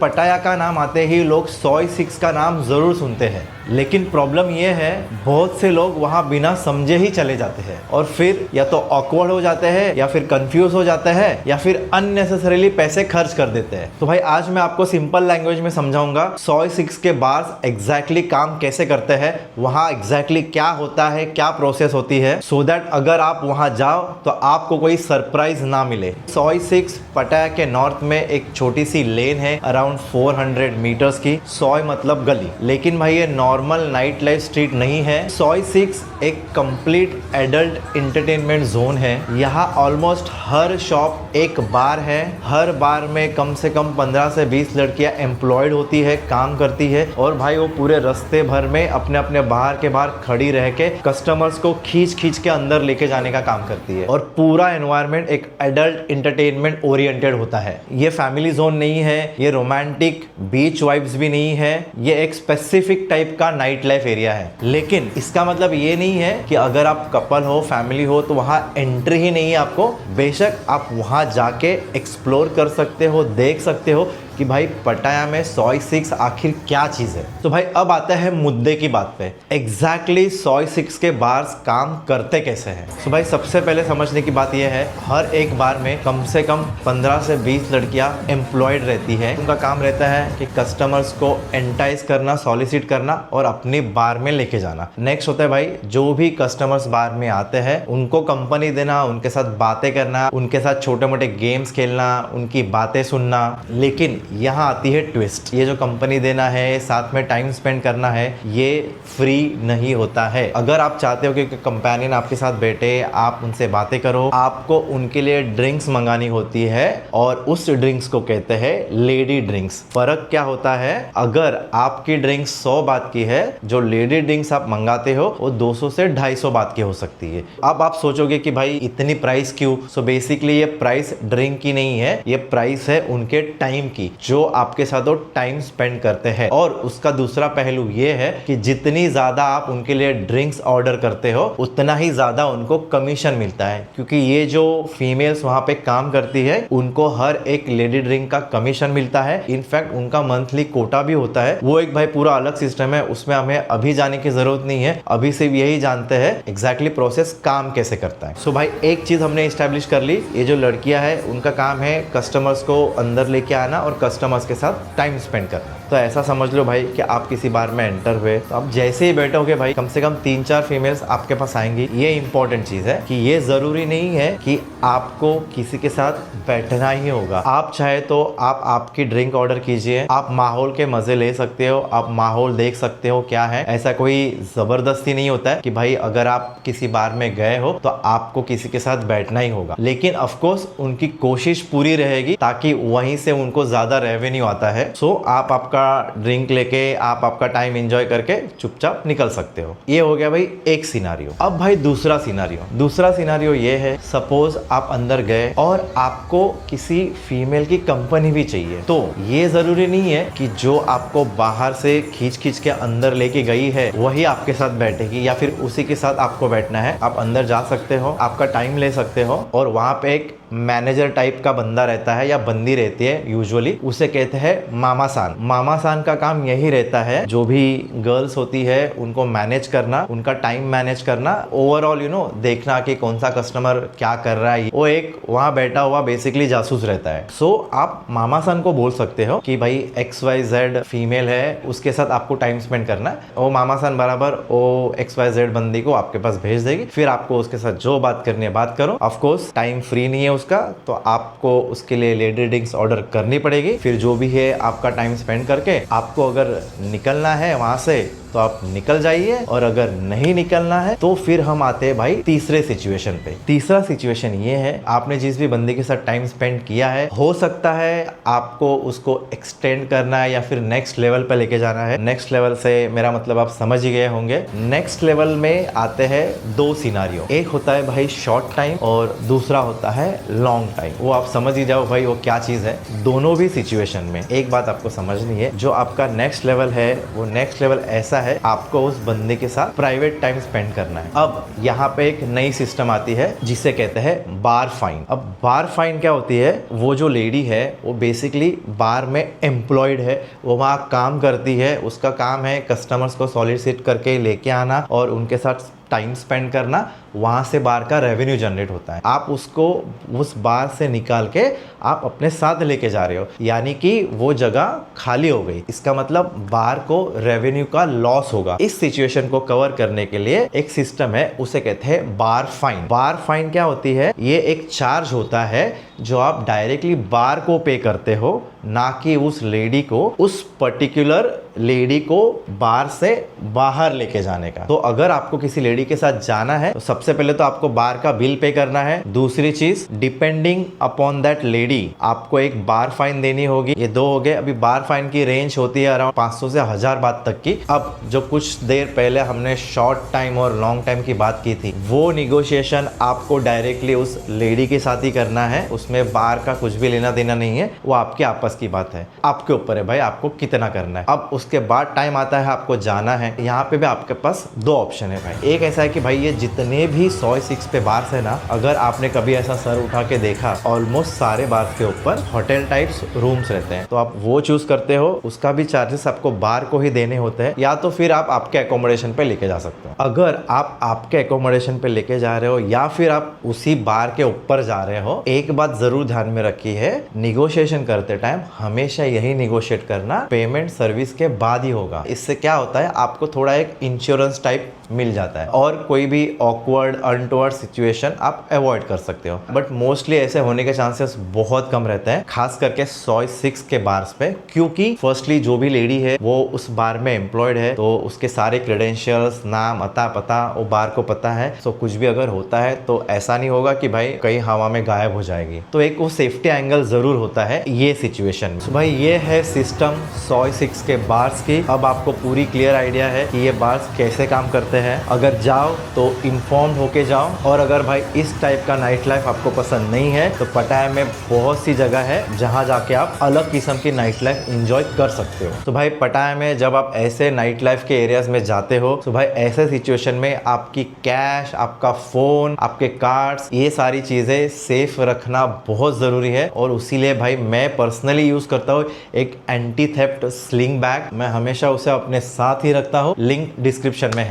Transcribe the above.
पटाया का नाम आते ही लोग सोय 6 का नाम ज़रूर सुनते हैं, लेकिन प्रॉब्लम ये है बहुत से लोग वहाँ बिना समझे ही चले जाते हैं और फिर या तो ऑकवर्ड हो जाते हैं या फिर कंफ्यूज हो जाते हैं या फिर अननेसेसरीली पैसे खर्च कर देते हैं। तो भाई आज मैं आपको सिंपल लैंग्वेज में समझाऊंगा सोय 6 के बार्स एग्जैक्टली काम कैसे करते हैं, वहाँ एग्जैक्टली क्या होता है, क्या प्रोसेस होती है, सो दैट अगर आप वहाँ जाओ तो आपको कोई सरप्राइज ना मिले। सोय 6 पटाया के नॉर्थ में एक छोटी सी लेन है अराउंड 400 मीटर्स की। सोय मतलब गली, लेकिन भाई ये नॉर्मल नाइट लाइफ स्ट्रीट नहीं है। सोय 6 एक कंप्लीट एडल्ट इंटरटेनमेंट जोन है। यहाँ ऑलमोस्ट हर शॉप एक बार है। हर बार में कम से कम 15 से 20 लड़कियां एम्प्लॉयड होती है, काम करती है और भाई वो पूरे रास्ते भर में अपने अपने बाहर के बाहर खड़ी रह के कस्टमर्स को खींच खींच के अंदर लेके जाने का काम करती है और पूरा एनवायरनमेंट एक एडल्ट इंटरटेनमेंट ओरिएंटेड होता है। ये फैमिली जोन नहीं है, ये रोमांटिक बीच वाइब्स भी नहीं है, ये एक स्पेसिफिक टाइप का नाइट लाइफ एरिया है। लेकिन इसका मतलब ये नहीं है कि अगर आप कपल हो, फैमिली हो तो वहां एंट्री ही नहीं है आपको। बेशक आप वहां जाके एक्सप्लोर कर सकते हो, देख सकते हो कि भाई पटाया में सोय 6 आखिर क्या चीज़ है। तो भाई अब आता है मुद्दे की बात पे, एग्जैक्टली सोय 6 के बार्स काम करते कैसे हैं। तो भाई सबसे पहले समझने की बात यह है, हर एक बार में कम से कम 15 से 20 लड़कियां एम्प्लॉयड रहती है। उनका काम रहता है कि कस्टमर्स को एंटाइज करना, सॉलिसिट करना और अपनी बार में लेके जाना। नेक्स्ट होता है भाई जो भी कस्टमर्स बार में आते हैं उनको कंपनी देना, उनके साथ बातें करना, उनके साथ छोटे मोटे गेम्स खेलना, उनकी बातें सुनना। लेकिन यहाँ आती है ट्विस्ट, ये जो कंपनी देना है, साथ में टाइम स्पेंड करना है, ये फ्री नहीं होता है। अगर आप चाहते हो कि कंपेनियन आपके साथ बैठे, आप उनसे बातें करो, आपको उनके लिए ड्रिंक्स मंगानी होती है और उस ड्रिंक्स को कहते हैं लेडी ड्रिंक्स। फर्क क्या होता है, अगर आपकी ड्रिंक्स 100 बात की है, जो लेडी ड्रिंक्स आप मंगाते हो वो 200 से 250 बात की हो सकती है। अब आप सोचोगे कि भाई इतनी प्राइस क्यों। सो बेसिकली ये प्राइस ड्रिंक की नहीं है, ये प्राइस है उनके टाइम की, जो आपके साथ वो टाइम स्पेंड करते हैं। और उसका दूसरा पहलू ये है कि जितनी ज्यादा आप उनके लिए ड्रिंक्स ऑर्डर करते हो उतना ही ज्यादा उनको कमीशन मिलता है, क्योंकि ये जो फीमेल्स वहां पे काम करती है उनको हर एक लेडी ड्रिंक का कमीशन मिलता है। इनफैक्ट उनका मंथली कोटा भी होता है, वो एक भाई पूरा अलग सिस्टम है, उसमें हमें अभी जाने की जरूरत नहीं है। अभी सिर्फ यही जानते हैं एग्जैक्टली प्रोसेस काम कैसे करता है। सो भाई एक चीज हमने स्टैब्लिश कर ली, ये जो लड़कियां है उनका काम है कस्टमर्स को अंदर लेके आना और कस्टमर्स के साथ टाइम स्पेंड करना। तो ऐसा समझ लो भाई कि आप किसी बार में एंटर हुए तो आप जैसे ही बैठोगे भाई कम से कम 3-4 फीमेल्स आपके पास आएंगी। ये इंपॉर्टेंट चीज है कि ये जरूरी नहीं है कि आपको किसी के साथ बैठना ही होगा। आप चाहे तो आप आपकी ड्रिंक ऑर्डर कीजिए, आप माहौल के मजे ले सकते हो, आप माहौल देख सकते हो क्या है। ऐसा कोई जबरदस्ती नहीं होता है कि भाई अगर आप किसी बार में गए हो तो आपको किसी के साथ बैठना ही होगा। लेकिन ऑफकोर्स उनकी कोशिश पूरी रहेगी ताकि वहीं से उनको ज्यादा रेवेन्यू आता है। सो आप आपका ड्रिंक लेके आप आपका टाइम एंजॉय करके चुपचाप निकल सकते हो। ये हो गया भाई एक सिनारियो। अब भाई दूसरा सिनारियो ये है, सपोज आप अंदर गए और आपको किसी फीमेल की कंपनी भी चाहिए। तो ये जरूरी नहीं है कि जो आपको बाहर से खींच खींच के अंदर लेके गई है वही आपके साथ बैठेगी या फिर उसी के साथ आपको बैठना है। आप अंदर जा सकते हो, आपका टाइम ले सकते हो और वहां पे एक मैनेजर टाइप का बंदा रहता है या बंदी रहती है, यूजुअली उसे कहते हैं मामा सान। मामा सान का काम यही रहता है, जो भी गर्ल्स होती है उनको मैनेज करना, उनका टाइम मैनेज करना, ओवरऑल देखना कि कौन सा कस्टमर क्या कर रहा है। वो एक वहां बैठा हुआ बेसिकली जासूस रहता है। सो आप मामा सान को बोल सकते हो कि भाई XYZ फीमेल है, उसके साथ आपको टाइम स्पेंड करना है। वो मामा सान बराबर वो XYZ बंदी को आपके पास भेज देगी, फिर आपको उसके साथ जो बात करनी है बात करो। ऑफकोर्स टाइम फ्री नहीं है उसका, तो आपको उसके लिए लेडी ड्रिंक्स ऑर्डर करनी पड़ेगी। फिर जो भी है आपका टाइम स्पेंड करके आपको अगर निकलना है वहां से तो आप निकल जाइए, और अगर नहीं निकलना है तो फिर हम आते हैं भाई तीसरे सिचुएशन पे। तीसरा सिचुएशन ये है, आपने जिस भी बंदे के साथ टाइम स्पेंड किया है, हो सकता है आपको उसको एक्सटेंड करना है या फिर नेक्स्ट लेवल पे लेके जाना है। नेक्स्ट लेवल से मेरा मतलब आप समझ ही गए होंगे। नेक्स्ट लेवल में आते हैं 2 सिनारियो, एक होता है भाई शॉर्ट टाइम और दूसरा होता है लॉन्ग टाइम। वो आप समझ ही जाओ भाई वो क्या चीज़ है। दोनों भी सिचुएशन में एक बात आपको समझनी है, जो आपका नेक्स्ट लेवल है वो नेक्स्ट लेवल ऐसा है, आपको उस बंदे के साथ प्राइवेट टाइम स्पेंड करना है। अब यहाँ पे एक नई सिस्टम आती है जिसे कहते हैं बार फाइन। अब बार फाइन क्या होती है, वो जो लेडी है वो बेसिकली बार में एम्प्लॉयड है, वो वहाँ काम करती है, उसका काम है कस्टमर्स को सॉलिसिट करके लेके आना और उनके साथ टाइम स्पेंड करना, वहाँ से बार का रेवेन्यू जनरेट होता है। आप उसको उस बार से निकाल के आप अपने साथ लेके जा रहे हो, यानी कि वो जगह खाली हो गई। इसका मतलब बार को रेवेन्यू का लॉस होगा। इस सिचुएशन को कवर करने के लिए एक सिस्टम है, उसे कहते हैं बार फाइन। बार फाइन क्या होती है, ये एक चार्ज होता है जो आप डायरेक्टली बार को पे करते हो, ना कि उस लेडी को, उस पर्टिकुलर लेडी को बार से बाहर लेके जाने का। तो अगर आपको किसी लेडी के साथ जाना है तो सबसे पहले तो आपको बार का बिल पे करना है। दूसरी चीज, डिपेंडिंग अपॉन दैट लेडी आपको एक बार फाइन देनी होगी। ये दो हो गए। अभी बार फाइन की रेंज होती है अराउंड 500 से 1000 बात तक की। अब जो कुछ देर पहले हमने शॉर्ट टाइम और लॉन्ग टाइम की बात की थी, वो निगोशिएशन आपको डायरेक्टली उस लेडी के साथ ही करना है। उसमें बार का कुछ भी लेना देना नहीं है, वो आपके आपस की बात है। आपके ऊपर है भाई आपको कितना करना है। अब उसके बाद टाइम आता है आपको जाना है। यहाँ पे भी आपके पास दो ऑप्शन है भाई। एक ऐसा है कि भाई ये जितने भी 106 पे बार्स है ना, अगर आपने कभी ऐसा सर उठा के देखा, ऑलमोस्ट सारे बार्स के ऊपर होटल टाइप्स रूम्स रहते हैं। तो आप वो चूज करते हो, उसका भी चार्जेस आपको बार को ही देने होते हैं, या तो फिर आप आपके एकोमोडेशन पे लेके जा सकते हो। अगर आप आपके एकोमोडेशन पे लेके जा रहे हो या फिर आप उसी बार के ऊपर जा रहे हो, एक बात जरूर ध्यान में रखी है, निगोशिएशन करते टाइम हमेशा यही निगोशिएट करना पेमेंट सर्विस के बाद ही होगा। इससे क्या होता है, आपको थोड़ा एक इंश्योरेंस टाइप मिल जाता है और कोई भी ऑकवर्ड अनटोवर्ड सिचुएशन आप अवॉइड कर सकते हो। बट मोस्टली ऐसे होने के चांसेस बहुत कम रहते हैं, खास करके 106 के बार्स पे, क्योंकि फर्स्टली जो भी लेडी है वो उस बार में एम्प्लॉयड है, तो उसके सारे क्रेडेंशियल्स, नाम, अता पता वो बार को पता है। सो कुछ भी अगर होता है तो ऐसा नहीं होगा कि भाई कहीं हवा में गायब हो जाएगी। तो एक वो सेफ्टी एंगल जरूर होता है ये सिचुएशन में। भाई ये है सिस्टम 106 के बार्स की। अब आपको पूरी क्लियर आइडिया है कि ये बार्स कैसे काम करते हैं। अगर जाओ तो इन्फॉर्म्ड होके जाओ। और अगर भाई इस टाइप का नाइट लाइफ आपको पसंद नहीं है तो पटाया में बहुत सी जगह है जहां जाके आप अलग किस्म की नाइट लाइफ एंजॉय कर सकते हो। तो भाई पटाया में जब आप ऐसे नाइट लाइफ के एरियाज में जाते हो तो भाई ऐसे सिचुएशन में आपकी कैश, आपका फोन, आपके कार्ड्स, ये सारी चीजें सेफ रखना बहुत जरूरी है। और उसीलिए भाई मैं पर्सनली यूज करता हूँ एक एंटी थेफ्ट स्लिंग बैग। मैं हमेशा उसे अपने साथ ही रखता हूँ, लिंक डिस्क्रिप्शन में है।